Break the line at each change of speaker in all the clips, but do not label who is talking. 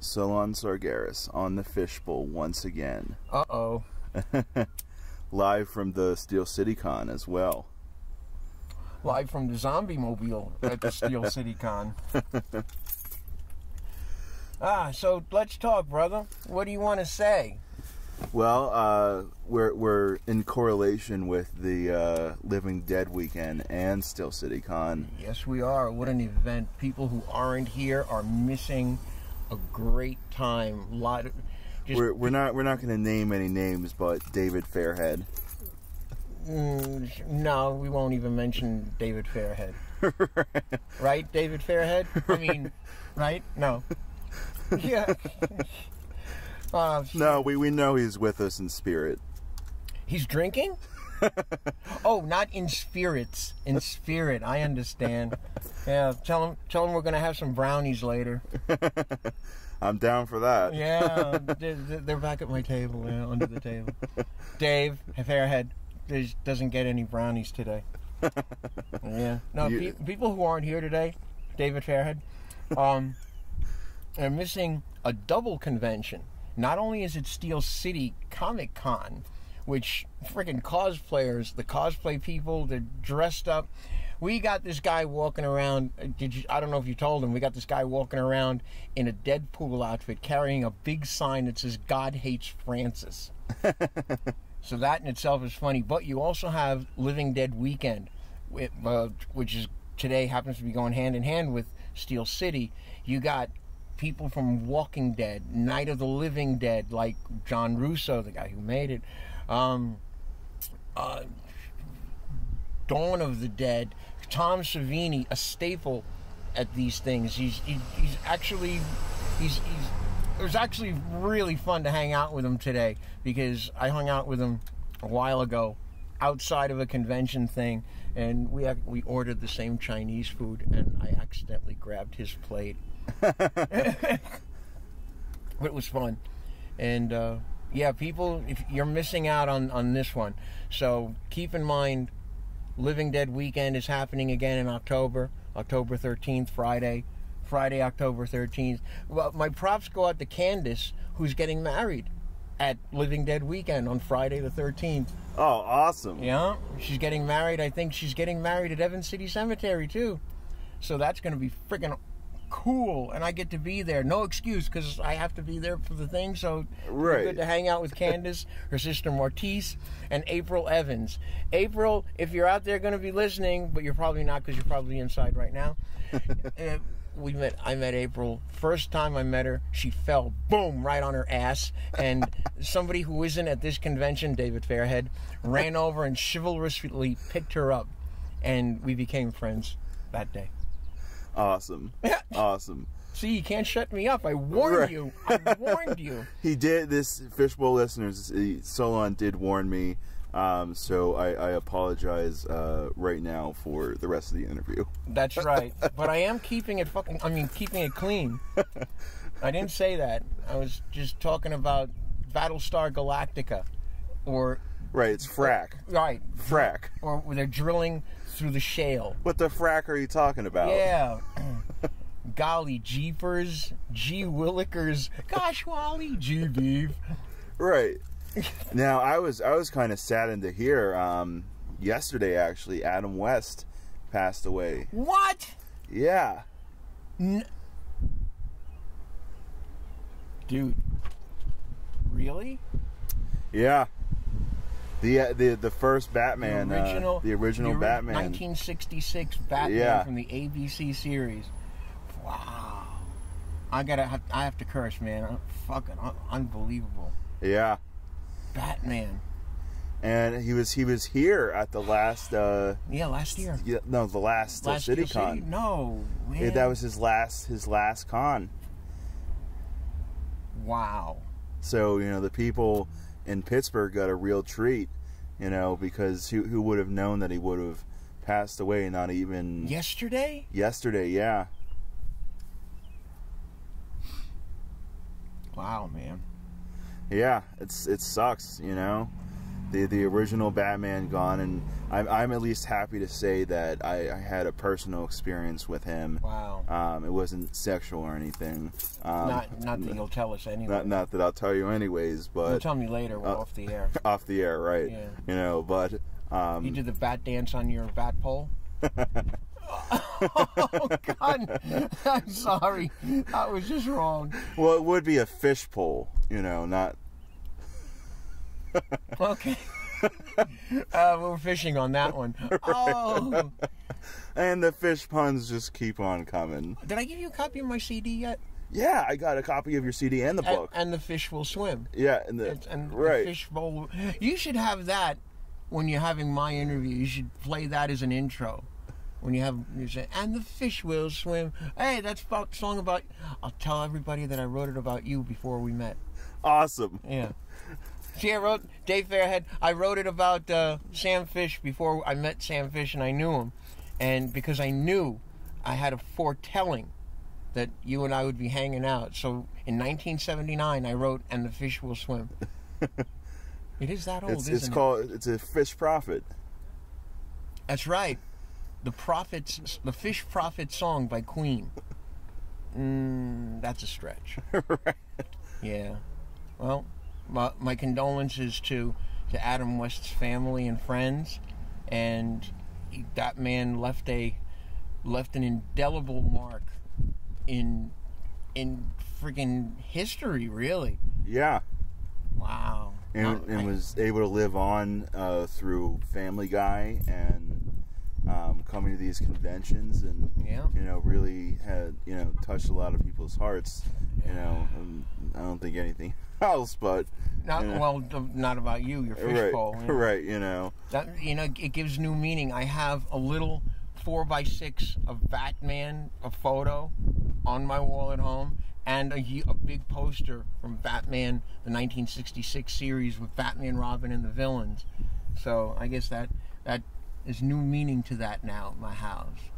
Solon Tsangaras on the Fishbowl once again.
Uh-oh.
Live from the Steel City Con as well.
Live from the Zombie Mobile at the Steel City Con. So let's talk, brother. What do you want to say?
Well, we're in correlation with the Living Dead weekend and Steel City Con.
Yes, we are. What an event! People who aren't here are missing a great time.
We're not going to name any names, but David Fairhead.
No, we won't even mention David Fairhead. Right, David Fairhead? I mean, right? No. Yeah.
No, we know he's with us in spirit.
He's drinking? Oh, not in spirits. In spirit, I understand. Yeah, tell him we're going to have some brownies later.
I'm down for that.
Yeah, they're back at my table, under the table. Dave Fairhead doesn't get any brownies today. Yeah. No, people who aren't here today, David Fairhead, are missing a double convention. Not only is it Steel City Comic Con, which freaking cosplayers, the cosplay people, they're dressed up. We got this guy walking around. I don't know if you told him. We got this guy walking around in a Deadpool outfit, carrying a big sign that says "God hates Francis." So that in itself is funny. But you also have Living Dead Weekend, which is today happens to be going hand in hand with Steel City. You got people from Walking Dead, Night of the Living Dead, like John Russo, the guy who made it, Dawn of the Dead, Tom Savini, a staple at these things. It was actually really fun to hang out with him today, because I hung out with him a while ago outside of a convention thing, and we ordered the same Chinese food, and I accidentally grabbed his plate. But it was fun. And yeah, people, if you're missing out on this one, so keep in mind, Living Dead Weekend is happening again in October 13th, Friday, October 13th. Well, my props go out to Candace, who's getting married at Living Dead Weekend on Friday the 13th.
Oh, awesome.
Yeah, she's getting married. I think she's getting married at Evans City Cemetery, too. So that's going to be freaking cool, and I get to be there. No excuse, because I have to be there for the thing, so
right.
It's good to hang out with Candace, her sister Martise, and April Evans. April, if you're out there going to be listening, but you're probably not, because you're probably inside right now. I met April. First time I met her, she fell, boom, right on her ass. And somebody who isn't at this convention, David Fairhead, ran over and chivalrously picked her up. And we became friends that day.
Awesome. Awesome.
See, you can't shut me up. I warned you. I warned you.
He did. This Fishbowl listeners, Solon did warn me. So I apologize right now for the rest of the interview.
That's right. But I am keeping it keeping it clean. I didn't say that. I was just talking about Battlestar Galactica.
Right, it's frack.
Right.
Frack.
Or where they're drilling through the shale.
What the frack are you talking about?
Yeah. Golly jeepers, gee willikers, gosh wally, gee beef.
Right. Now, I was kind of saddened to hear yesterday, actually, Adam West passed away.
What?
Yeah.
Dude. Really?
Yeah. The first Batman, the original Batman,
1966 Batman from the ABC series. Wow. I have to curse, man. Fucking unbelievable.
Yeah.
Batman.
And he was here at the last
last year.
Yeah, no, the last City Con.
No, man.
Yeah, that was his last con.
Wow.
So, the people in Pittsburgh got a real treat, because who would have known that he would have passed away, not even
yesterday?
Yesterday, yeah.
Wow, man.
Yeah, it sucks, the original Batman gone, and I'm at least happy to say that I had a personal experience with him.
Wow.
It wasn't sexual or anything.
Not that you'll tell us anyway.
Not that I'll tell you anyways, but
you'll tell me later. We're off the air.
Off the air, right?
Yeah.
You know, but
you did the bat dance on your bat pole. Oh God! I'm sorry. I was just wrong.
Well, it would be a fish pole, you know, not.
Okay. We're fishing on that one. Right. Oh.
And the fish puns just keep on coming.
Did I give you a copy of my CD yet?
Yeah, I got a copy of your CD and the book.
And the fish will swim.
Yeah,
and
right.
The fish bowl. You should have that when you're having my interview. You should play that as an intro. When you say, and the fish will swim. Hey, that's about song about. I'll tell everybody that I wrote it about you before we met.
Awesome.
Yeah. See, I wrote Dave Fairhead. I wrote it about Sam Fisch before I met Sam Fisch, and I knew him, and because I knew I had a foretelling that you and I would be hanging out. So in 1979, I wrote, "And the fish will swim." It is that old, isn't it?
It's a Fish Prophet.
That's right. The Fish Prophet song by Queen. That's a stretch.
Right.
Yeah. Well, my condolences to Adam West's family and friends, and that man left an indelible mark in friggin' history, really.
Yeah.
Wow.
And was able to live on through Family Guy and coming to these conventions, and you know, really had, you know, touched a lot of people's hearts. You know, I don't think anything else, but
not about you, your fishbowl.
Right, right. You know,
it gives new meaning. I have a little 4x6 of Batman, a photo, on my wall at home, and a big poster from Batman, the 1966 series with Batman, Robin, and the villains. So I guess that there's new meaning to that now at my house.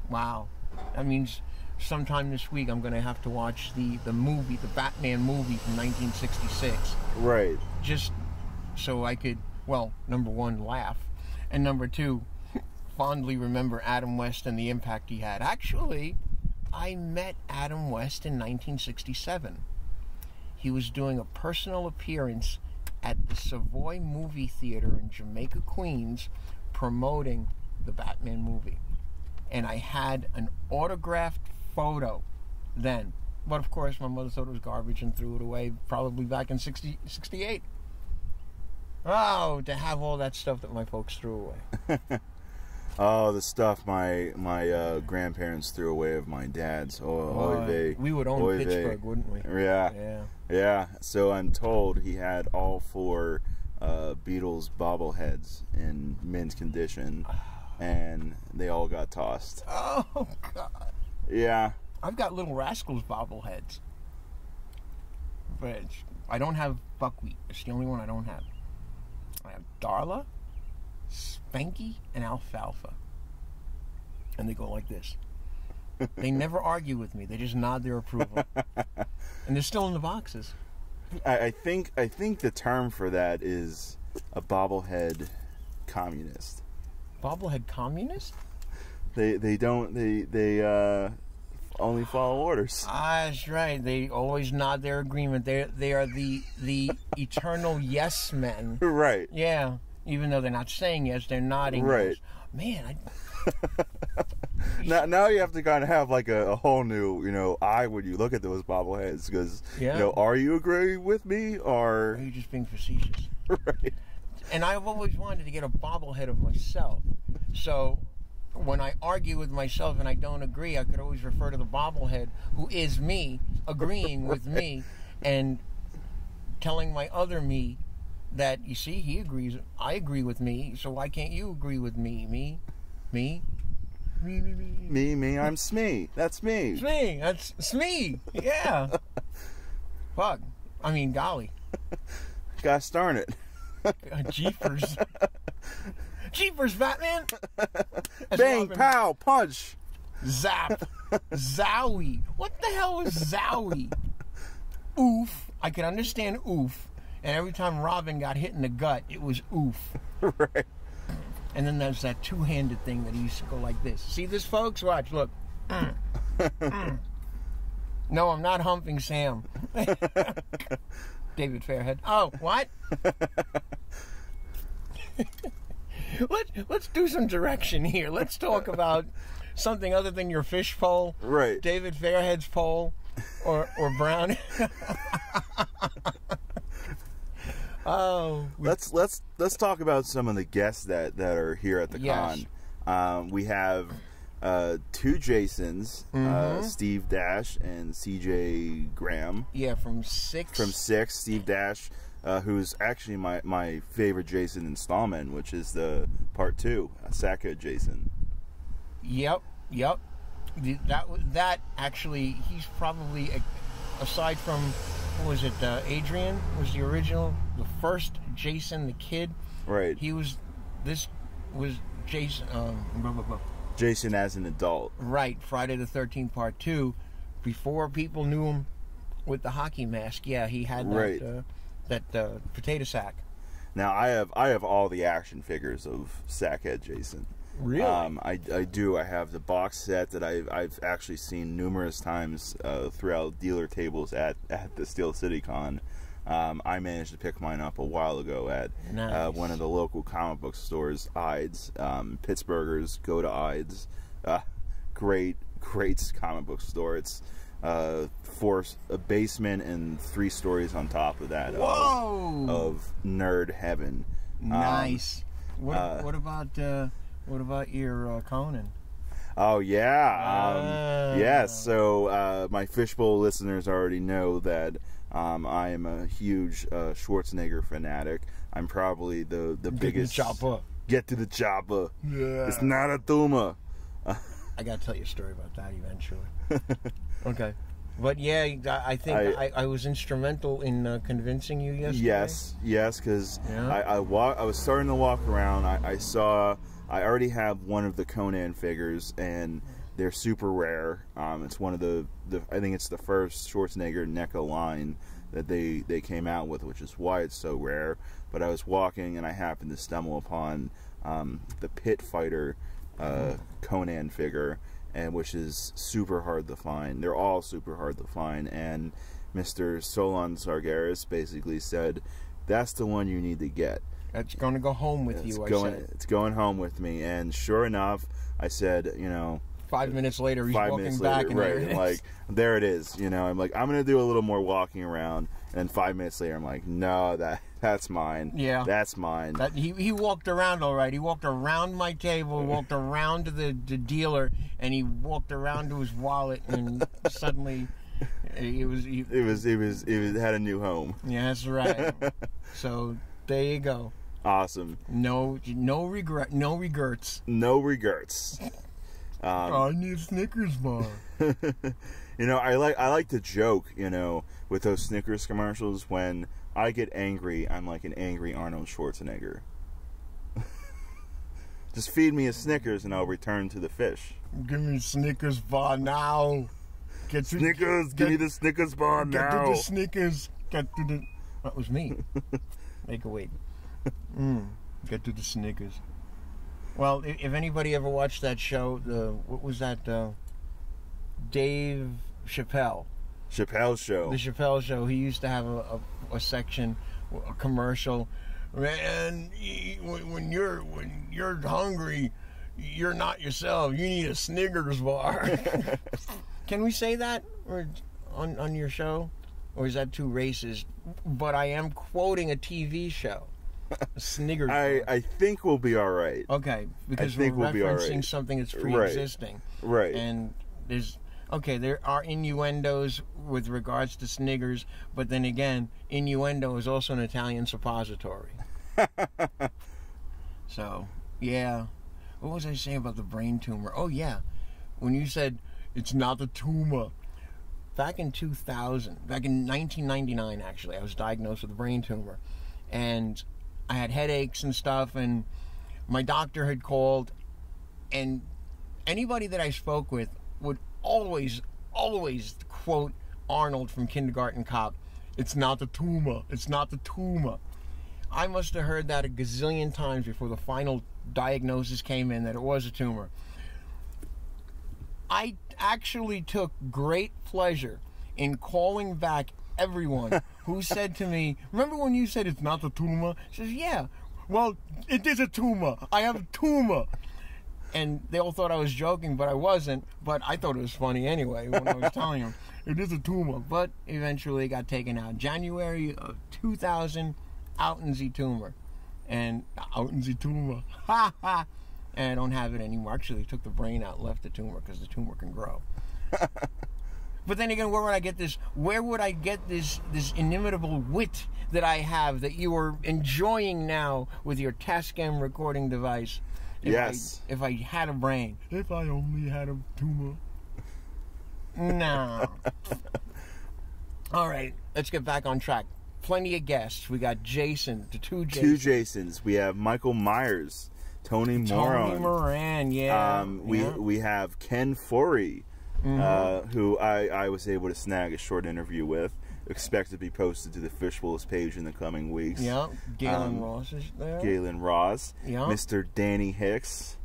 Wow. That means sometime this week I'm going to have to watch the movie, the Batman movie from 1966.
Right.
Just so I could, well, number one, laugh, and number two, fondly remember Adam West and the impact he had. Actually, I met Adam West in 1967. He was doing a personal appearance at the Savoy Movie Theater in Jamaica, Queens, promoting the Batman movie. And I had an autographed photo then. But of course, my mother thought it was garbage and threw it away, probably back in 68. Oh, to have all that stuff that my folks threw away.
Oh, the stuff my grandparents threw away of my dad's.
We would own Pittsburgh, wouldn't we?
Yeah. So I'm told he had all 4 Beatles bobbleheads in mint condition, and they all got tossed.
Oh God.
Yeah.
I've got Little Rascals bobbleheads, but I don't have Buckwheat. It's the only one I don't have. I have Darla, Spanky, and Alfalfa. And they go like this. They never argue with me. They just nod their approval. And they're still in the boxes.
I think the term for that is a bobblehead communist.
Bobblehead communist?
They only follow orders.
That's right. They always nod their agreement. They are the eternal yes men.
Right.
Yeah. Even though they're not saying yes, they're nodding.
Right.
Yes.
Man, now you have to kind of have like a whole new, you know, eye when you look at those bobbleheads, because you know, are you agreeing with me, or
are you just being facetious?
Right.
And I've always wanted to get a bobblehead of myself, so when I argue with myself and I don't agree, I could always refer to the bobblehead, who is me, agreeing with me, and telling my other me that, you see, he agrees, I agree with me, so why can't you agree with me? Me,
I'm Smee. That's me.
Smee, that's Smee. Yeah. Fuck. I mean, golly.
Gosh darn it.
Jeepers. Jeepers, Batman.
Bang, pow, punch.
Zap. Zowie. What the hell is Zowie? Oof. I can understand oof. And every time Robin got hit in the gut, it was oof.
Right.
And then there's that two-handed thing that he used to go like this. See this, folks? Watch, look. No, I'm not humping Sam. David Fairhead. Oh, what? Let's do some direction here. Let's talk about something other than your fish pole.
Right.
David Fairhead's pole. Or Brown. Oh.
Let's talk about some of the guests that are here at the con. We have two Jasons, Steve Dash and CJ Graham.
Yeah, from Six.
From Six, Steve Dash, who's actually my favorite Jason installment, which is the part 2, Sackhead Jason.
Yep. That actually, he's probably, aside from, what was it, Adrian was the original, the first Jason the Kid.
Right.
This was Jason,
Jason as an adult.
Right, Friday the 13th part 2. Before people knew him with the hockey mask, yeah, he had that potato sack.
Now, I have all the action figures of Sackhead Jason.
Really?
I do. I have the box set that I've actually seen numerous times throughout dealer tables at the Steel City Con. I managed to pick mine up a while ago at one of the local comic book stores, Ides. Pittsburghers, go to Ides. Great comic book store. It's for a basement and 3 stories on top of that.
Whoa!
Of nerd heaven.
Nice. What about your Conan?
Oh yeah, yes. So my Fishbowl listeners already know that I am a huge Schwarzenegger fanatic. I'm probably the biggest.
Get to the chopper.
Get to the chopper.
Yeah.
It's not a tumor.
I gotta tell you a story about that eventually. Okay. But yeah, I think I was instrumental in convincing you yesterday.
Yes, because I was starting to walk around. I already have one of the Conan figures, and they're super rare. It's one of the I think it's the first Schwarzenegger NECA line that they came out with, which is why it's so rare. But I was walking, and I happened to stumble upon the Pit Fighter Conan figure, and which is super hard to find. They're all super hard to find, and Mr. Solon Tsangaras basically said, that's the one you need to get.
That's going to go home with you, I said.
It's going home with me, and sure enough, I said,
5 minutes later, he's walking back, and there it is.
Like, there it is, I'm like, I'm going to do a little more walking around, and 5 minutes later, I'm like, no, that's mine.
Yeah.
That's mine.
He walked around all right. He walked around my table, walked around to the dealer, and he walked around to his wallet, and suddenly
it had a new home.
Yeah, that's right. So there you go.
Awesome.
No regrets.
No regrets.
I need a Snickers bar.
I like to joke, with those Snickers commercials. When I get angry, I'm like an angry Arnold Schwarzenegger. Just feed me a Snickers and I'll return to the fish.
Give me a Snickers bar now.
Give me the Snickers bar now.
Get to the Snickers. That was me. Make a wait. Get to the Snickers. Well, if anybody ever watched that show, what was that? Dave Chappelle.
Chappelle's show.
The Chappelle show. He used to have a section, a commercial. Man, when you're hungry, you're not yourself. You need a Snickers bar. Can we say that on your show, or is that too racist? But I am quoting a TV show. Snickers.
I think we'll be all right.
Okay, because we're referencing something that's pre-existing.
Right.
And there are innuendos with regards to Snickers, but then again, innuendo is also an Italian suppository. So, yeah. What was I saying about the brain tumor? Oh, yeah. When you said, it's not a tumor. Back in 1999, actually, I was diagnosed with a brain tumor. And I had headaches and stuff, and my doctor had called, and anybody that I spoke with would always quote Arnold from Kindergarten Cop. It's not the tumor. It's not the tumor. I must have heard that a gazillion times before the final diagnosis came in that it was a tumor. I actually took great pleasure in calling back everyone who said to me, remember when you said it's not the tumor? She says, yeah. Well, it is a tumor. I have a tumor. And they all thought I was joking, but I wasn't. But I thought it was funny anyway when I was telling them. It is a tumor. But eventually it got taken out. January of 2000, out in the tumor. And out in the tumor. Ha ha. And I don't have it anymore. Actually, they took the brain out and left the tumor because the tumor can grow. But then again, where would I get this? Where would I get this inimitable wit that I have that you are enjoying now with your Tascam recording device? If I had a brain. If I only had a tumor. No. All right, let's get back on track. Plenty of guests. We got Jason, the two Jasons.
Two Jasons. We have Michael Myers, Tony
Moran, yeah.
We have Ken Forey, who I was able to snag a short interview with. Expect to be posted to the Fisch page in the coming weeks.
Yeah, Galen Ross is there.
Galen Ross.
Yeah.
Mr. Danny Hicks.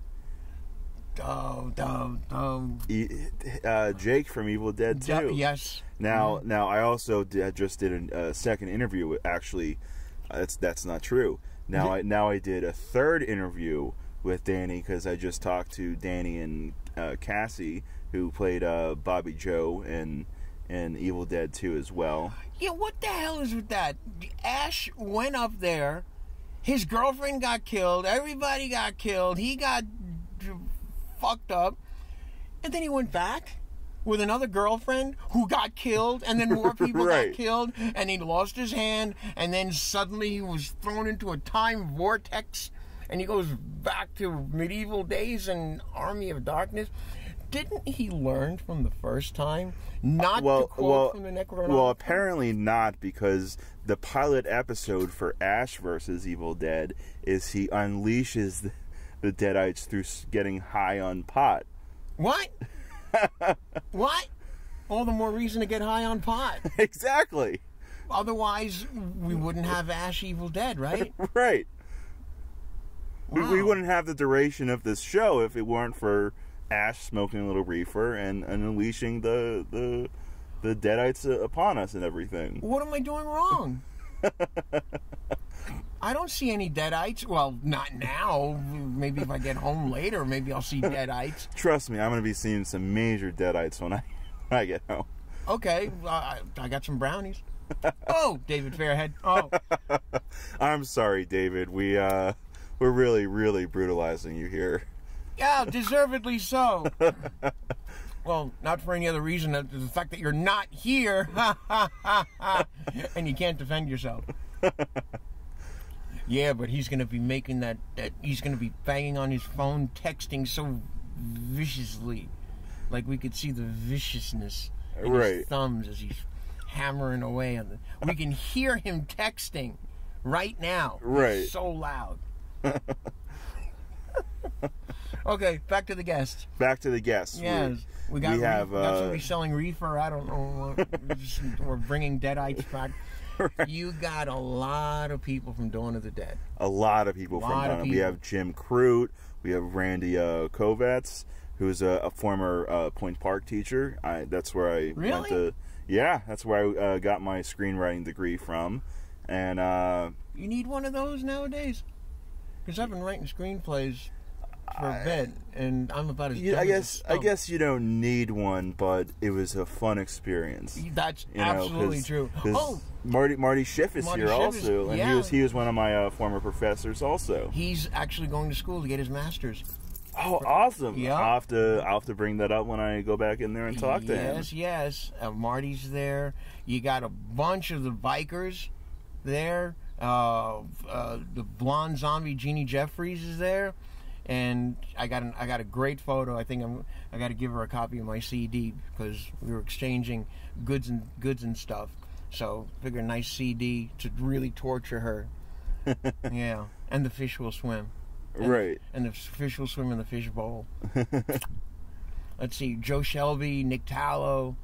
Jake from Evil Dead 2.
Yes.
Now I also just did a second interview with, actually, that's not true. Now I did a third interview with Danny because I just talked to Danny and Cassie, who played Bobby Joe in Evil Dead 2 as well.
Yeah, what the hell is with that? Ash went up there, his girlfriend got killed, everybody got killed, he got fucked up, and then he went back with another girlfriend who got killed, and then more people got killed, and he lost his hand, and then suddenly he was thrown into a time vortex, and he goes back to medieval days and Army of Darkness. Didn't he learn from the first time not to quote from the Necronomicon?
Well, apparently not, because the pilot episode for Ash versus Evil Dead is he unleashes the Deadites through getting high on pot.
What? What? All the more reason to get high on pot.
Exactly.
Otherwise, we wouldn't have Ash Evil Dead, right?
Right.
Wow.
We wouldn't have the duration of this show if it weren't for Ash smoking a little reefer and unleashing the Deadites upon us and everything.
What am I doing wrong? I don't see any Deadites. Well, not now. Maybe if I get home later, maybe I'll see Deadites.
Trust me, I'm going to be seeing some major Deadites when I get home.
Okay, I got some brownies. Oh, David Fairhead. Oh,
I'm sorry, David. We're really, really brutalizing you here.
Yeah, deservedly so. Well, not for any other reason than the fact that you're not here, and you can't defend yourself. Yeah, but he's going to be making that he's going to be banging on his phone, texting so viciously. Like we could see the viciousness in his thumbs as he's hammering away on the... We can hear him texting right now.
Right.
It's so loud. Okay, back to the guests.
Back to the guests.
Yes. We got somebody selling reefer. I don't know. We're bringing Deadites back. Right. You got a lot of people from Dawn of the Dead.
A lot of people from Dawn. We have Jim Crute. We have Randy Kovacs, who's a former Point Park teacher. That's where I went to. Yeah, that's where I got my screenwriting degree from. And
you need one of those nowadays, because I've been writing screenplays for a bit, and I'm about as dumb
I guess you don't need one, but it was a fun experience.
That's absolutely true. Oh,
Marty Schiff is here also, and he was one of my former professors also.
He's actually going to school to get his master's.
Oh, awesome!
Yeah.
I'll have to bring that up when I go back in there and talk to him.
Yes. Marty's there. You got a bunch of the bikers there. The blonde zombie Jeannie Jeffries is there. And I got a great photo. I think I got to give her a copy of my CD because we were exchanging goods and stuff. So figure a nice CD to really torture her. Yeah, and the fish will swim.
Right.
And the fish will swim in the fish bowl. Let's see, Joe Shelby, Nick Tallow,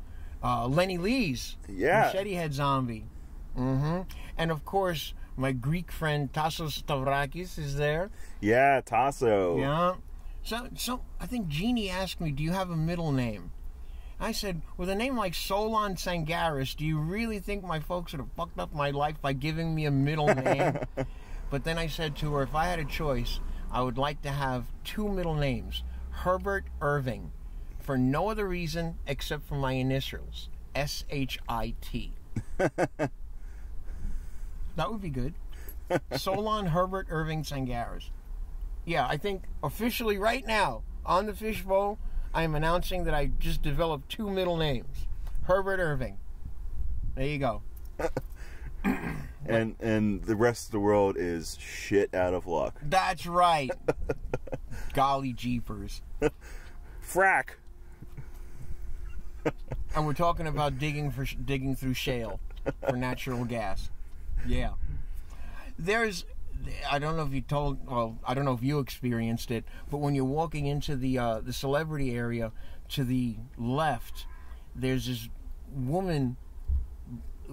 Lenny Lees, Machete Head Zombie. Mm-hmm. And of course, my Greek friend Tassos Stavrakis is there.
Yeah, Tasso.
Yeah. So I think Jeannie asked me, do you have a middle name? I said, with a name like Solon Tsangaras, do you really think my folks would have fucked up my life by giving me a middle name? But then I said to her, if I had a choice, I would like to have 2 middle names. Herbert Irving, for no other reason except for my initials, S-H-I-T. That would be good. Solon Herbert Irving Tsangaras. Yeah, I think officially right now, on the Fishbowl, I am announcing that I just developed 2 middle names. Herbert Irving. There you go.
And the rest of the world is shit out of luck.
That's right. Golly jeepers.
Frack.
And we're talking about digging through shale for natural gas. Yeah. I don't know if you experienced it, but when you're walking into the celebrity area to the left, there's this woman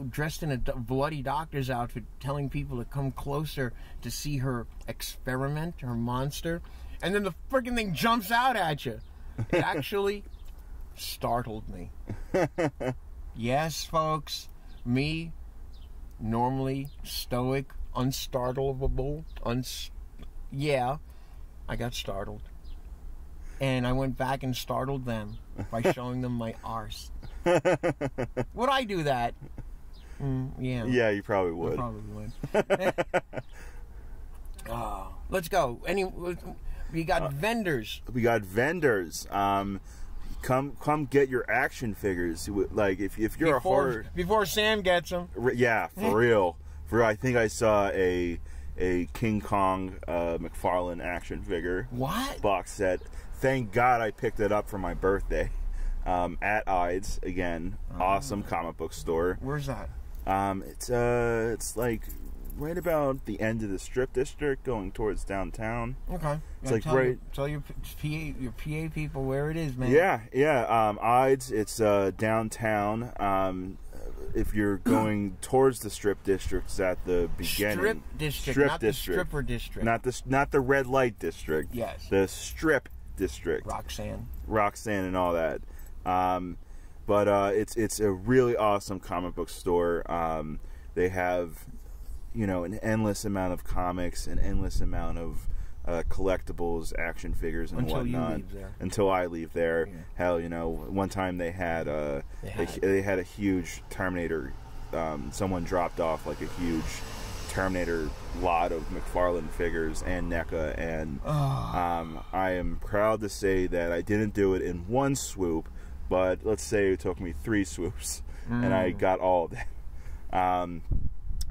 dressed in a bloody doctor's outfit telling people to come closer to see her experiment, her monster, and then the freaking thing jumps out at you. It actually startled me. Yes, folks, me, normally stoic, unstartleable, yeah, I got startled. And I went back and startled them by showing them my arse. Would I do that? Yeah.
Yeah, you probably would.
I probably would. Let's go. We got vendors.
We got vendors. Come get your action figures. Like if you're a horror,
before Sam gets them.
Yeah, for real. I think I saw a King Kong McFarlane action figure.
What?
Box set. Thank God I picked it up for my birthday. At Ides again. Awesome comic book store.
Where's that?
It's like right about the end of the Strip District, going towards downtown.
Okay.
It's like right.
Tell your PA people where it is, man.
Yeah. Ides. It's downtown. If you're going towards the Strip District, it's at the beginning.
Strip District, not the Stripper District.
Not the Red Light District.
Yes.
The Strip District. Roxanne and all that. But it's a really awesome comic book store. They have, an endless amount of comics, an endless amount of collectibles, action figures, and whatnot.
Until you leave there.
Until I leave there.
Yeah.
Hell, one time they had a huge Terminator. Someone dropped off like a huge Terminator lot of McFarlane figures and NECA, and I am proud to say that I didn't do it in one swoop, but let's say it took me 3 swoops, and I got all of them.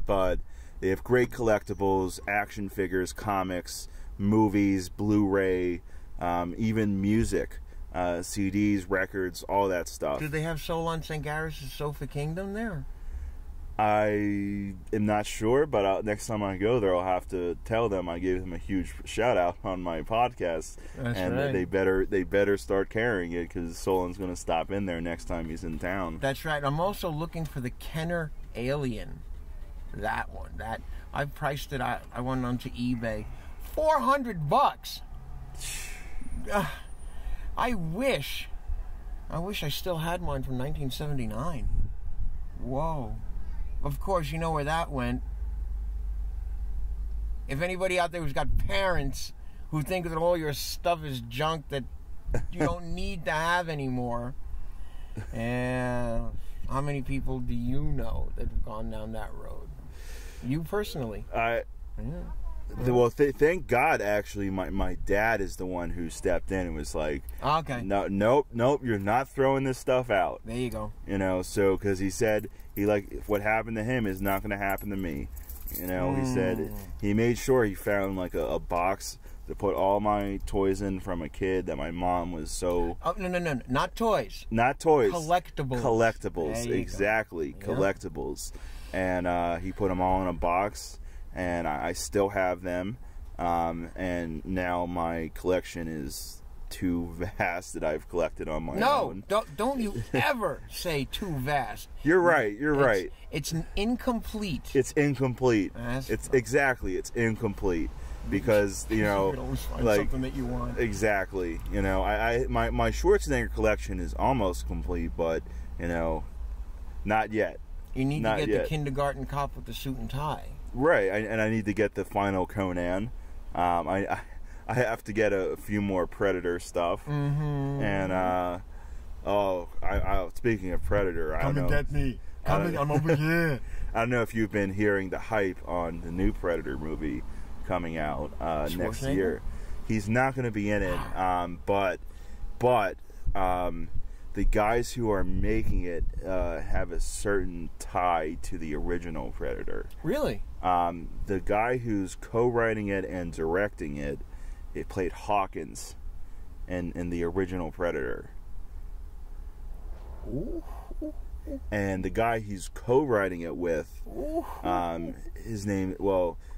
But they have great collectibles, action figures, comics, movies, Blu-ray, even music, CDs, records, all that stuff.
Do they have Solon Tsangaras' Sofa Kingdom there?
I am not sure, but next time I go there, I'll have to tell them I gave them a huge shout out on my podcast.
That's
and
right.
they better start carrying it, because Solon's going to stop in there next time he's in town.
That's right. I'm also looking for the Kenner Alien. That one. I priced it. I went onto eBay. $400. I wish I still had mine from 1979. Whoa. Of course, you know where that went. If anybody out there who's got parents who think that all your stuff is junk that you don't need to have anymore, and how many people do you know that have gone down that road? You personally.
Well, thank God, actually, my dad is the one who stepped in and was like,
okay,
nope, you're not throwing this stuff out.
There you go.
So, because he said, what happened to him is not going to happen to me. He said he made sure he found like a box to put all my toys in from a kid that my mom was so...
Oh, no, not toys.
Not toys.
Collectibles.
Exactly,
go.
Collectibles. And he put them all in a box, and I still have them. And now my collection is too vast that I've collected on my own.
No, don't you ever say too vast.
You're right. You're right.
It's incomplete.
It's incomplete. It's incomplete because you know,
can always find
like
something that you want.
Exactly. You know, my Schwarzenegger collection is almost complete, but you know, not yet.
You need to get the kindergarten cop with the suit and tie.
Right, and I need to get the final Conan. I have to get a few more Predator stuff. Mm-hmm. And speaking of Predator, I don't know.
Come and get me. I'm over here.
I don't know if you've been hearing the hype on the new Predator movie coming out next year. He's not going to be in it, but the guys who are making it have a certain tie to the original Predator.
Really?
The guy who's co-writing it and directing it played Hawkins in the original Predator.
Ooh.
And the guy he's co-writing it with, the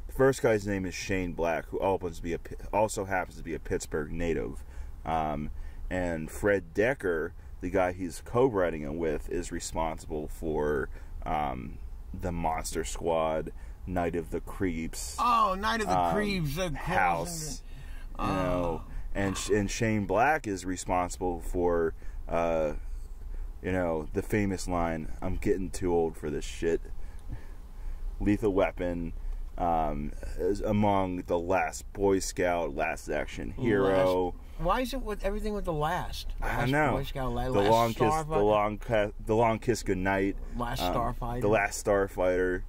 first guy's name is Shane Black, who also happens to be a Pittsburgh native. And Fred Decker, the guy he's co-writing it with, is responsible for the Monster Squad, Night of the Creeps.
Oh, Night of the Creeps.
House. You know, and Shane Black is responsible for, you know, the famous line, "I'm getting too old for this shit." Lethal Weapon, among the last Boy Scout, Last Action Hero.
Why is it with everything with the last?
I don't know.
Boy Scout,
the long kiss goodnight.
Last Starfighter.
The Last Starfighter.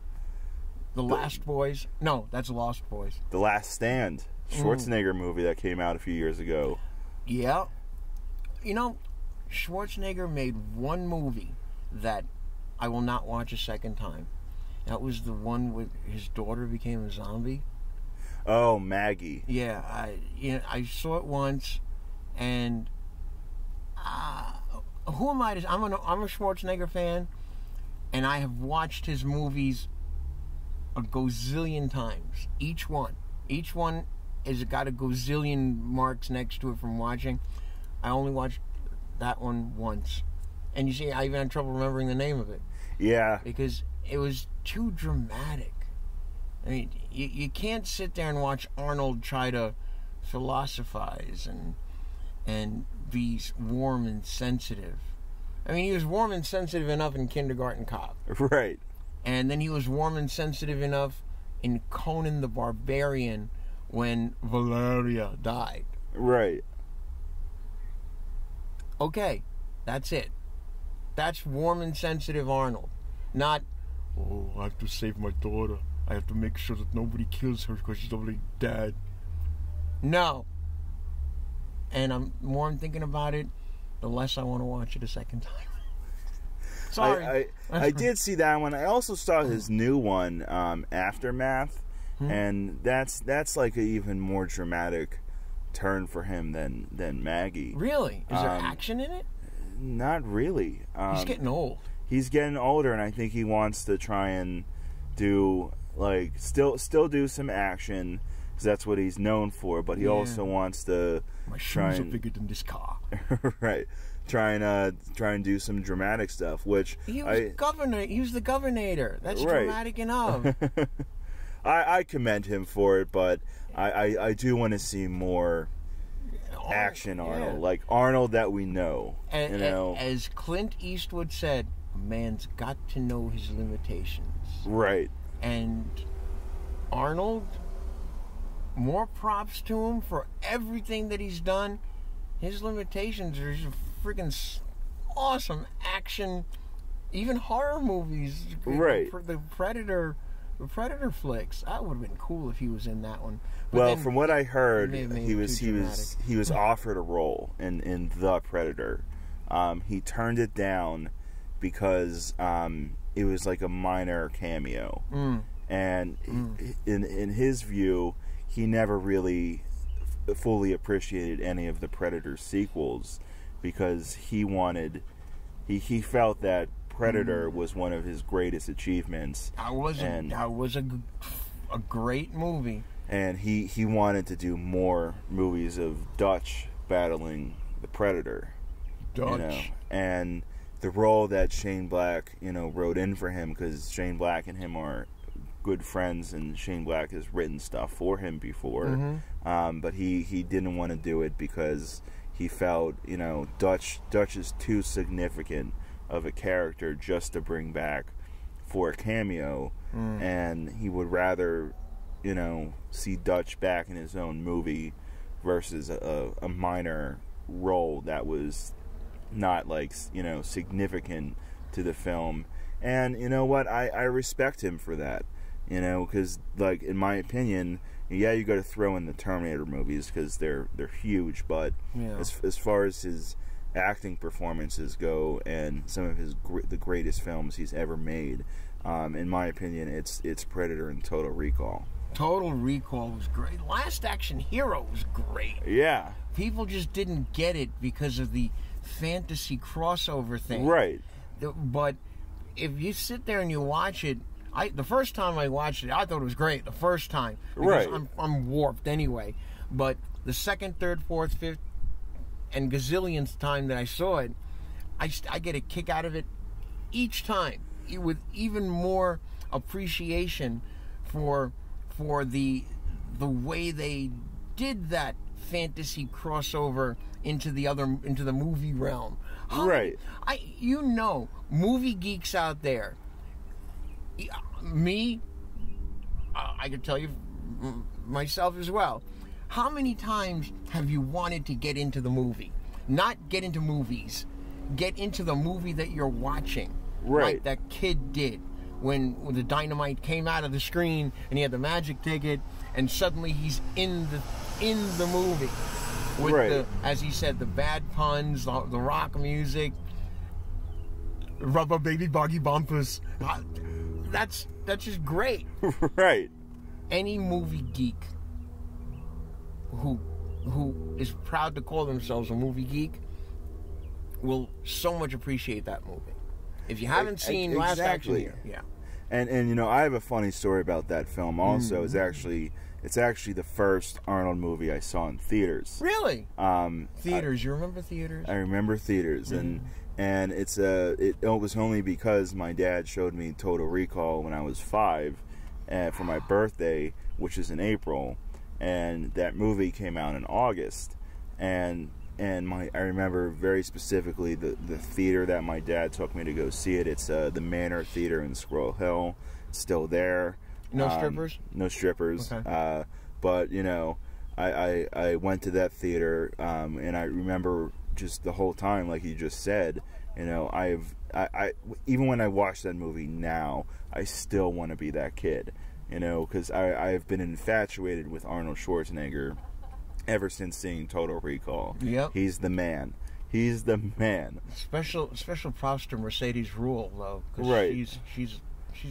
The Last Boys. No, that's Lost Boys.
The Last Stand. Schwarzenegger movie that came out a few years ago.
Yeah. You know, Schwarzenegger made one movie that I will not watch a second time. That was the one where his daughter became a zombie.
Oh, Maggie.
Yeah, I saw it once, and who am I to? I'm a Schwarzenegger fan, and I have watched his movies a gazillion times. Each one has got a gazillion marks next to it from watching. I only watched that one once, and you see, I even had trouble remembering the name of it.
Yeah,
because it was too dramatic. I mean, you can't sit there and watch Arnold try to philosophize and be warm and sensitive. I mean, he was warm and sensitive enough in Kindergarten Cop.
Right.
And then he was warm and sensitive enough in Conan the Barbarian when Valeria died.
Right.
Okay, that's it. That's warm and sensitive Arnold. Not, oh, I have to save my daughter. I have to make sure that nobody kills her because she's already dead. No. And the more I'm thinking about it, the less I want to watch it a second time. Sorry.
I did see that one. I also saw his new one, Aftermath, and that's like an even more dramatic turn for him than Maggie.
Really? Is there action in it?
Not really.
He's getting old.
He's getting older, and I think he wants to try and do still do some action, because that's what he's known for. But he also wants to
shoes are bigger than this car.
Right. Try and do some dramatic stuff, which
he was governor. He was the governor. That's dramatic enough.
I commend him for it, but I do want to see more action Arnold, like Arnold that we know.
As Clint Eastwood said, a man's got to know his limitations.
Right.
And Arnold, more props to him for everything that he's done. His limitations are just freaking awesome action, even horror movies.
Right.
The Predator flicks. That would have been cool if he was in that one.
But well, from what I heard, he was offered a role in The Predator. He turned it down because it was like a minor cameo, and in his view, he never really fully appreciated any of the Predator sequels, because he felt that Predator was one of his greatest achievements.
That was a great movie.
And he wanted to do more movies of Dutch battling the Predator.
Dutch.
You know, and the role that Shane Black, you know, wrote in for him, because Shane Black and him are good friends, and Shane Black has written stuff for him before, but he didn't want to do it because he felt, you know, Dutch is too significant of a character just to bring back for a cameo, and he would rather, you know, see Dutch back in his own movie versus a minor role that was not, like, you know, significant to the film. And you know what, I respect him for that, you know, because, like, in my opinion, yeah, you got to throw in the Terminator movies because they're huge, but as far as his acting performances go and some of the greatest films he's ever made, in my opinion, it's Predator and Total Recall.
Total Recall was great. Last Action Hero was great.
Yeah.
People just didn't get it because of the fantasy crossover thing.
Right.
But if you sit there and you watch it, the first time I watched it, I thought it was great. The first time, because I'm warped anyway. But the second, third, fourth, fifth, and gazillionth time that I saw it, I get a kick out of it each time, with even more appreciation for the way they did that fantasy crossover into the movie realm.
Right.
You know, movie geeks out there. Me, I can tell you myself as well. How many times have you wanted to get into the movie? Not get into movies. Get into the movie that you're watching.
Right.
Like that kid did when the dynamite came out of the screen and he had the magic ticket, and suddenly he's in the movie. With the, as he said, the bad puns, the rock music, rubber baby buggy bumpers. That's just great.
Right.
Any movie geek who is proud to call themselves a movie geek will so much appreciate that movie. If you haven't seen Last Action Hero,
and you know, I have a funny story about that film. Also, it's actually the first Arnold movie I saw in theaters.
Really? Theaters. You remember theaters?
I remember theaters, and it was only because my dad showed me Total Recall when I was 5, for my birthday, which is in April, and that movie came out in August, and I remember very specifically the theater that my dad took me to go see it. It's the Manor Theater in Squirrel Hill. It's still there.
No strippers?
No strippers.
Okay.
But, you know, I went to that theater, and I remember just the whole time, like you just said, you know, I even when I watch that movie now, I still want to be that kid, you know, because I've been infatuated with Arnold Schwarzenegger ever since seeing Total Recall.
Yep.
He's the man. He's the man.
Special props to Mercedes Ruehl, though.
Right.
She's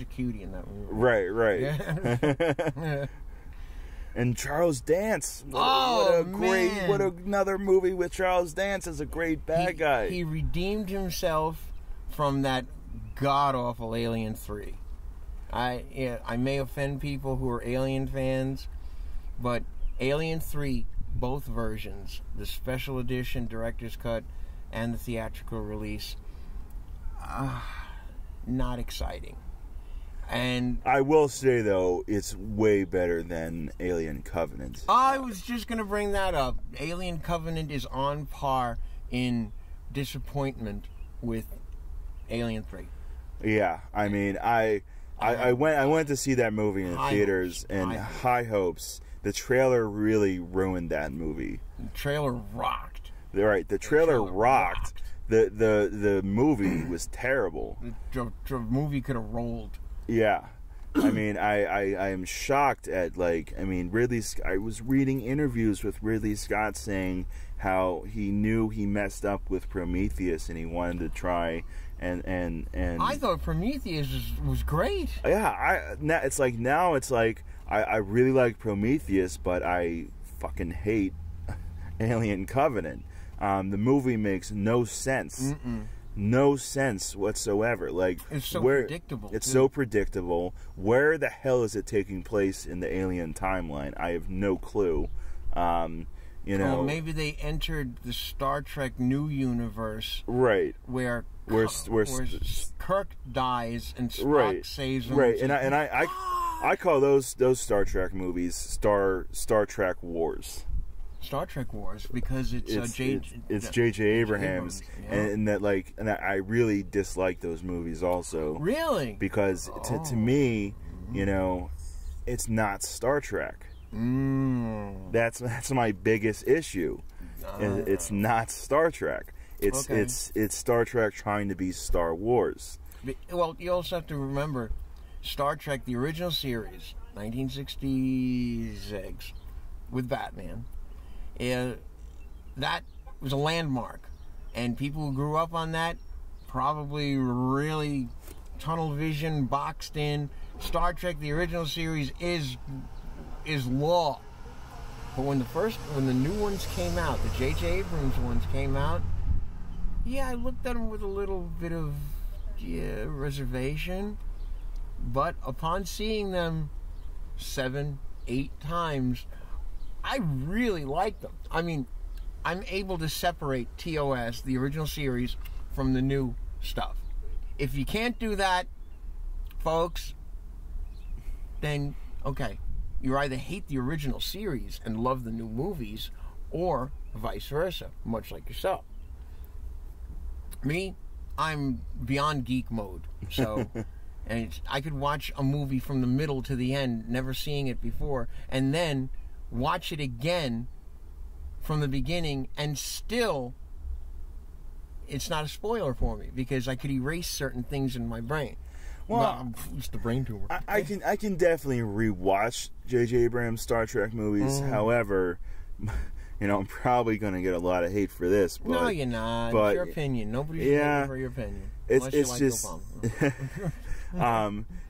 a cutie in that movie.
Right.
Yeah.
And Charles Dance. What another movie with Charles Dance as a great bad guy.
He redeemed himself from that god-awful Alien 3. I may offend people who are Alien fans, but Alien 3, both versions, the special edition, director's cut, and the theatrical release, not exciting. And
I will say, though, it's way better than Alien Covenant.
I was just going to bring that up. Alien Covenant is on par in disappointment with Alien 3.
Yeah, I mean, I went to see that movie in theaters and high hopes. The trailer really ruined that movie.
The trailer rocked.
Right, the trailer rocked. The movie was terrible.
The movie could have rolled.
Yeah. I mean, I am shocked at, like, I mean, I was reading interviews with Ridley Scott saying how he knew he messed up with Prometheus and he wanted to try and
I thought Prometheus was great.
Yeah, now it's like I really like Prometheus, but I fucking hate Alien Covenant. The movie makes no sense. No sense whatsoever. Like,
it's so predictable.
It's so predictable. Where the hell is it taking place in the Alien timeline? I have no clue. You know,
maybe they entered the Star Trek new universe,
right?
Where Kirk dies and Spock saves him.
Right, and I call those Star Trek movies Star Trek Wars.
Star Trek Wars, because it's
J.J. Abrams, and I really dislike those movies also.
Really?
Because to me, you know, it's not Star Trek. That's my biggest issue. It's not Star Trek. It's Star Trek trying to be Star Wars.
Well, you also have to remember Star Trek, the original series, 1966, with Batman. That was a landmark, and people who grew up on that probably really tunnel vision, boxed in. Star Trek, the original series, is law. But when the new ones came out, the J.J. Abrams ones came out, I looked at them with a little bit of reservation. But upon seeing them 7, 8 times, I really like them. I mean, I'm able to separate TOS, the original series, from the new stuff. If you can't do that, folks, then, okay, you either hate the original series and love the new movies, or vice versa, much like yourself. Me, I'm beyond geek mode, so... And I could watch a movie from the middle to the end, never seeing it before, and then watch it again from the beginning, and still, it's not a spoiler for me, because I could erase certain things in my brain. Well, it's the brain tumor.
I can definitely rewatch J.J. Abrams' Star Trek movies. However, you know, I'm probably going to get a lot of hate for this. But,
no, you're not. It's your opinion. Nobody's waiting for your opinion. It's just...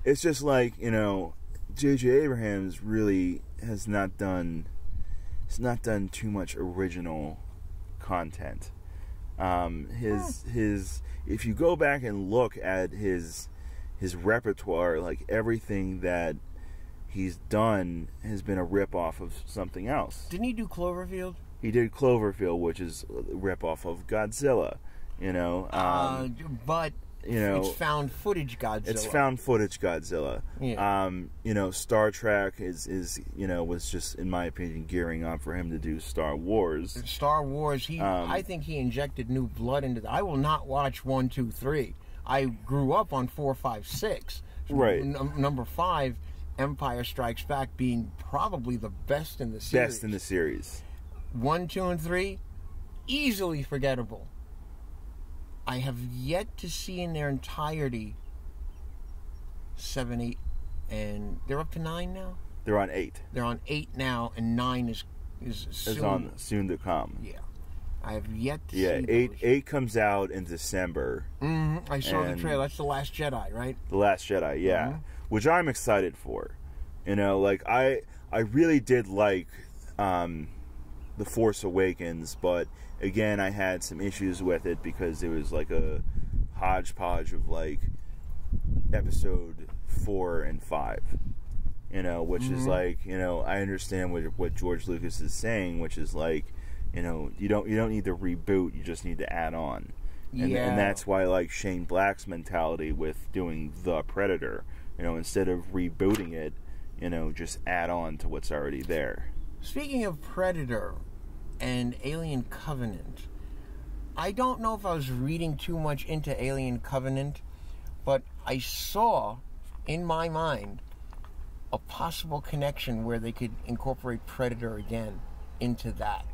it's just like, you know, J.J. Abrams really has not done too much original content. If you go back and look at his repertoire, like everything that he's done has been a ripoff of something else.
Didn't he do Cloverfield?
He did Cloverfield, which is a ripoff of Godzilla. You know,
but. You know, it's found footage Godzilla.
It's found footage Godzilla.
Yeah.
You know, Star Trek is was just, in my opinion, gearing up for him to do Star Wars.
Star Wars. I think he injected new blood into that. I will not watch 1, 2, 3. I grew up on 4, 5, 6.
Right.
Number 5, Empire Strikes Back, being probably the best in the series.
Best in the series.
1, 2, and 3, easily forgettable. I have yet to see in their entirety 7, 8, and they're up to 9 now?
They're on 8.
They're on 8 now, and 9 is
soon to come.
Yeah. I have yet to see
those. 8 comes out in December.
I saw the trailer. That's The Last Jedi, right?
The Last Jedi, yeah. Which I'm excited for. You know, like, I really did like The Force Awakens, but again, I had some issues with it because it was like a hodgepodge of like episode 4 and 5, you know, which is like, you know, I understand what George Lucas is saying, which is like, you know, you don't need to reboot, you just need to add on, and that's why I like Shane Black's mentality with doing The Predator, you know, instead of rebooting it, you know, just add on to what's already there.
Speaking of Predator and Alien Covenant, I don't know if I was reading too much into Alien Covenant, but I saw in my mind a possible connection where they could incorporate Predator again into that.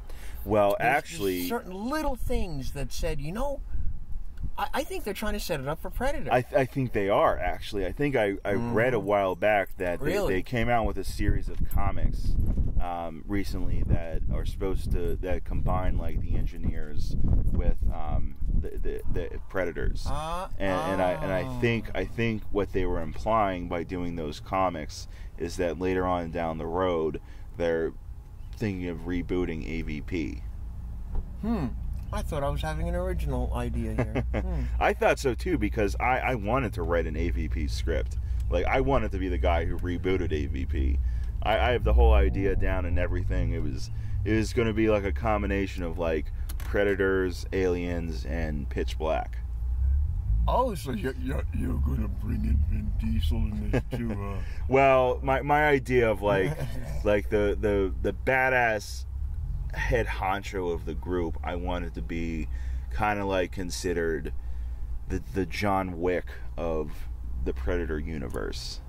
Well, actually,
certain little things that said, you know, I think they're trying to set it up for Predator.
I think they are, actually. I think I read a while back that they came out with a series of comics recently that are supposed to combine like the engineers with the Predators, and I think what they were implying by doing those comics is that later on down the road they're thinking of rebooting AVP.
I thought I was having an original idea here.
I thought so too, because I wanted to write an AVP script. Like, I wanted to be the guy who rebooted AVP. I have the whole idea down and everything. It was going to be like a combination of like Predators, Aliens, and Pitch Black.
Oh, so you're gonna bring in Vin Diesel in this too, huh?
Well, my idea of like the badass head honcho of the group, I wanted to be kind of like considered the John Wick of the Predator universe.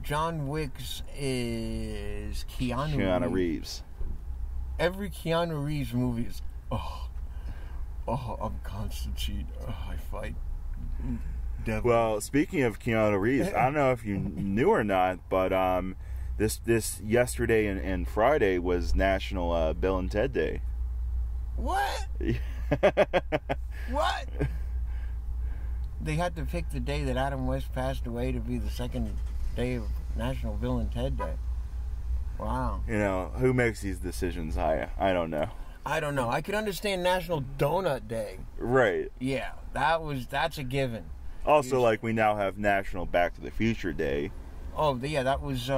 John Wick's is Keanu
Reeves.
Every Keanu Reeves movie is I'm Constantine. I fight devil.
Well, speaking of Keanu Reeves, I don't know if you knew or not, but this yesterday and Friday was National Bill and Ted Day.
What? What? They had to pick the day that Adam West passed away to be the second day of National Bill and Ted Day. Wow.
You know, who makes these decisions? I don't know.
I don't know. I could understand National Donut Day.
Right.
Yeah, that's a given.
Also, like, we now have National Back to the Future Day.
Oh, yeah, that was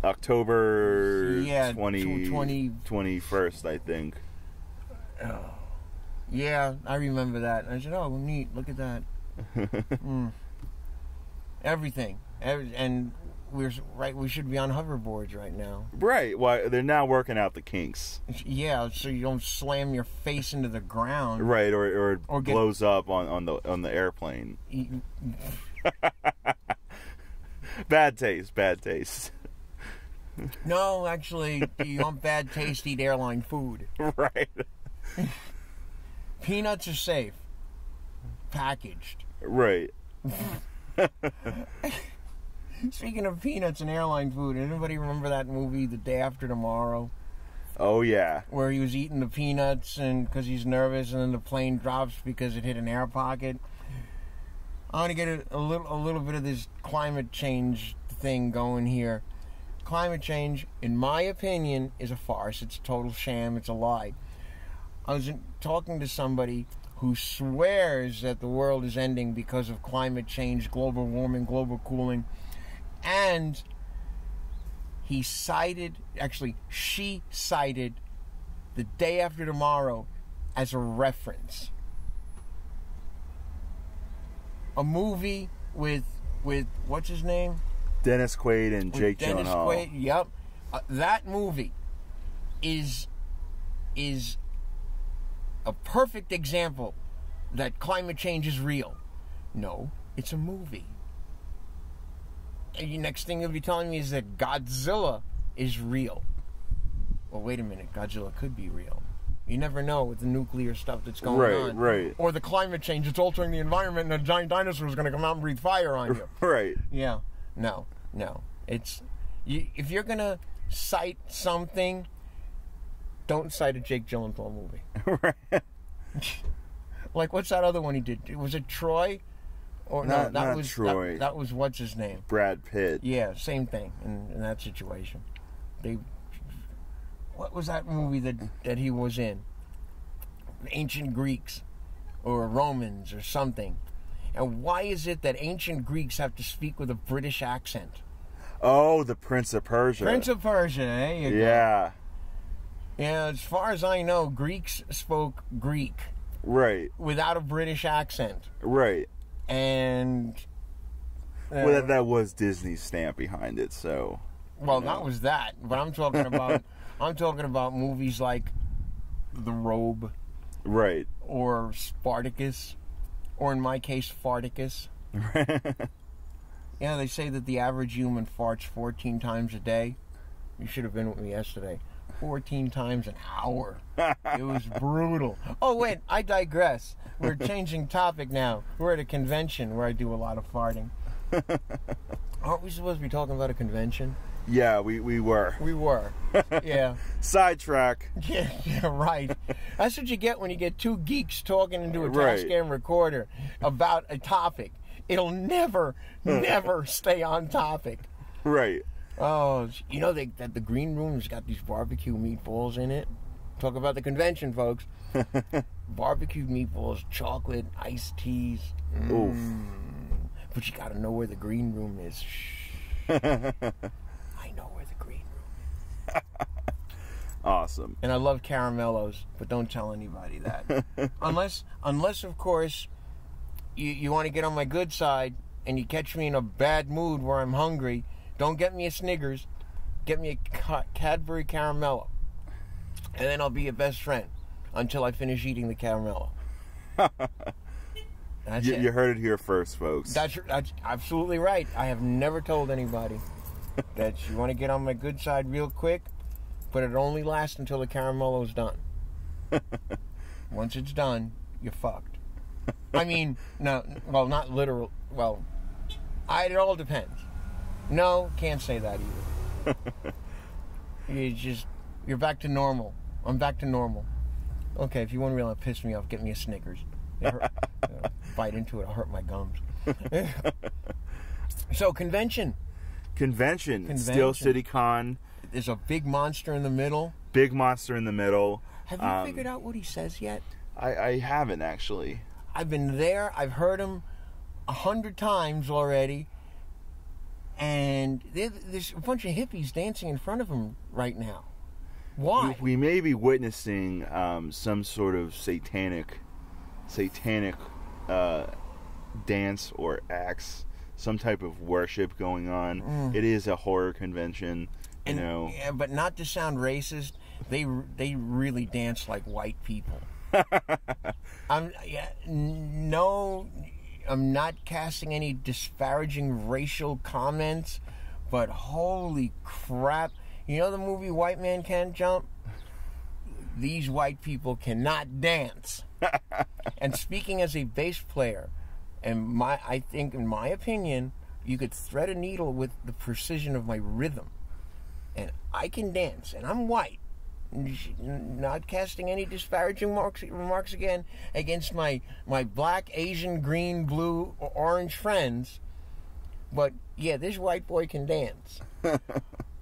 October 21st, I think.
Yeah, I remember that. I said, oh, neat, look at that. Everything. And we should be on hoverboards right now.
Right. Well, they're now working out the kinks.
Yeah, so you don't slam your face into the ground.
Right, or it blows up on the airplane. Bad taste.
No, actually, you want bad taste, eat airline food.
Right.
Peanuts are safe. Packaged.
Right.
Speaking of peanuts and airline food, anybody remember that movie, The Day After Tomorrow?
Oh, yeah.
Where he was eating the peanuts and because he's nervous, and then the plane drops because it hit an air pocket. I want to get a little bit of this climate change thing going here. Climate change, in my opinion, is a farce. It's a total sham. It's a lie. I was talking to somebody who swears that the world is ending because of climate change, global warming, global cooling. And she cited The Day After Tomorrow as a reference. A movie with what's his name?
Dennis Quaid and Jake Gyllenhaal.
Dennis Quaid, yep. That movie is a perfect example that climate change is real. No, it's a movie. And the next thing you'll be telling me is that Godzilla is real. Well, wait a minute. Godzilla could be real. You never know with the nuclear stuff that's going on.
Right.
Or the climate change that's altering the environment, and a giant dinosaur is going to come out and breathe fire on you.
Right.
Yeah. No. If you're going to cite something, don't cite a Jake Gyllenhaal movie.
Right.
Like, what's that other one he did? Was it Troy? Or
not
was
Troy.
That was what's his name?
Brad Pitt.
Yeah, same thing in that situation. What was that movie that he was in? Ancient Greeks or Romans or something. And why is it that ancient Greeks have to speak with a British accent?
Oh, the Prince of Persia.
Prince of Persia, there you go.
Yeah.
Yeah, as far as I know, Greeks spoke Greek.
Right.
Without a British accent.
Right.
And
well, that was Disney's stamp behind it, so.
Well, that was that. But I'm talking about movies like The Robe.
Right.
Or Spartacus. Or in my case, Farticus. Yeah, they say that the average human farts 14 times a day. You should have been with me yesterday. 14 times an hour. It was brutal. Oh, wait, I digress. We're changing topic now. We're at a convention where I do a lot of farting. Aren't we supposed to be talking about a convention?
Yeah, we were.
We were. Yeah.
Sidetrack.
Yeah, right. That's what you get when you get two geeks talking into a Tascam recorder about a topic. It'll never stay on topic.
Right.
Oh, you know that the green room's got these barbecue meatballs in it? Talk about the convention, folks. Barbecue meatballs, chocolate, iced teas.
Oof.
But you gotta know where the green room is. I know where the green room is.
Awesome.
And I love caramellos, but don't tell anybody that. unless of course, you want to get on my good side and you catch me in a bad mood where I'm hungry. Don't get me a Snickers. Get me a Cadbury Caramello. And then I'll be your best friend until I finish eating the caramello.
You heard it here first, folks.
That's absolutely right. I have never told anybody that you want to get on my good side real quick, but it only lasts until the caramello's done. Once it's done, you're fucked. I mean, no, well, not literal. Well, it all depends. No, can't say that either. You're back to normal. I'm back to normal. Okay, if you want to really piss me off, get me a Snickers. Bite into it, I'll hurt my gums. So, convention.
Steel City Con.
There's a big monster in the middle.
Big monster in the middle.
Have you figured out what he says yet?
I haven't, actually.
I've been there. I've heard him 100 times already. And there's a bunch of hippies dancing in front of him right now. Why?
We may be witnessing some sort of satanic dance or acts, some type of worship going on. It is a horror convention, you know.
Yeah, but not to sound racist, they really dance like white people. I'm not casting any disparaging racial comments, but holy crap. You know the movie White Man Can't Jump? These white people cannot dance. And speaking as a bass player, I think, in my opinion, you could thread a needle with the precision of my rhythm. And I can dance, and I'm white. Not casting any disparaging remarks again against my black, Asian, green, blue, or orange friends. But, yeah, this white boy can dance.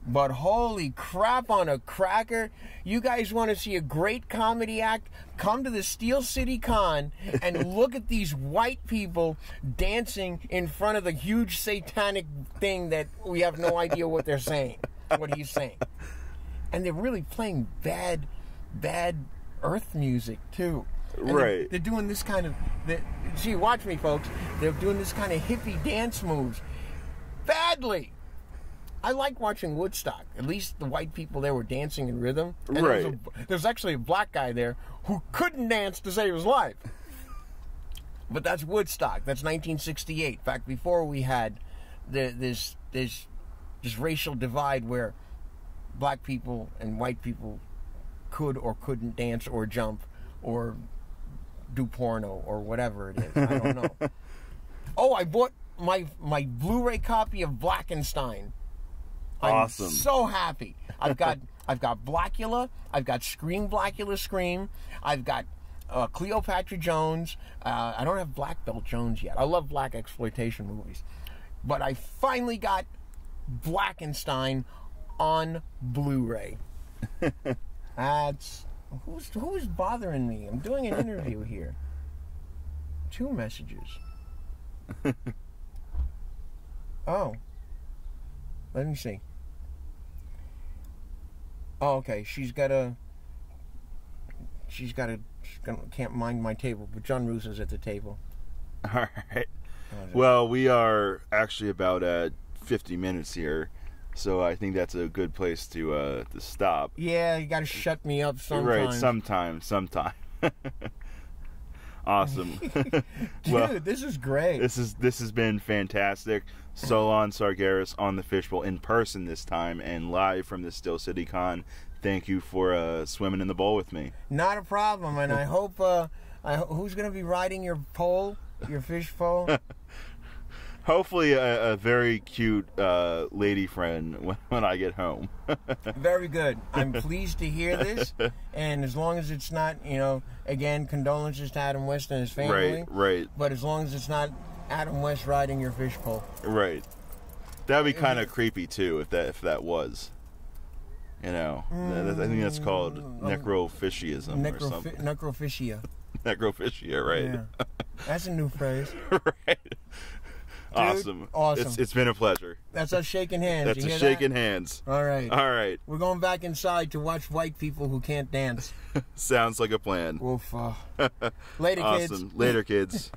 But holy crap on a cracker. You guys want to see a great comedy act? Come to the Steel City Con and look at these white people dancing in front of the huge satanic thing that we have no idea what they're saying, what he's saying. And they're really playing bad earth music, too. And
right.
They're doing this kind of... See, watch me, folks. They're doing this kind of hippie dance moves. Badly. I like watching Woodstock. At least the white people there were dancing in rhythm. And
right.
There's actually a black guy there who couldn't dance to save his life. But that's Woodstock. That's 1968. In fact, before we had this racial divide where black people and white people could or couldn't dance or jump or do porno or whatever it is. I don't know. Oh, I bought my Blu-ray copy of Blackenstein.
Awesome.
I'm so happy. I've got Blackula. I've got Blackula Scream. I've got Cleopatra Jones. I don't have Black Belt Jones yet. I love black exploitation movies. But I finally got Blackenstein on Blu-ray. Who's bothering me? I'm doing an interview here. 2 messages. Oh. Let me see. Oh, okay. She can't mind my table, but John Russo's at the table.
All right. Well, we are actually about at 50 minutes here, so I think that's a good place to stop.
Yeah, you got to shut me up sometimes.
Right, sometime. Awesome.
Dude, well, this is great.
This has been fantastic. Solon Tsangaras on the Fishbowl in person this time and live from the Steel City Con. Thank you for swimming in the bowl with me.
Not a problem, and I hope who's going to be riding your pole, your fish pole?
Hopefully a very cute lady friend when I get home.
Very good. I'm pleased to hear this. And as long as it's not, again, condolences to Adam West and his family.
Right.
But as long as it's not Adam West riding your fish pole.
Right. That would be kind of creepy, too, if that was. I think that's called necrophishism or something.
Necrophysia.
Necrophysia, right.
Yeah. That's a new phrase.
Right. Awesome.
Awesome.
It's been a pleasure.
That's us shaking hands.
That's us shaking hands.
All right.
All right.
We're going back inside to watch white people who can't dance.
Sounds like a plan.
Oof. Later, kids.
Awesome. Later, kids.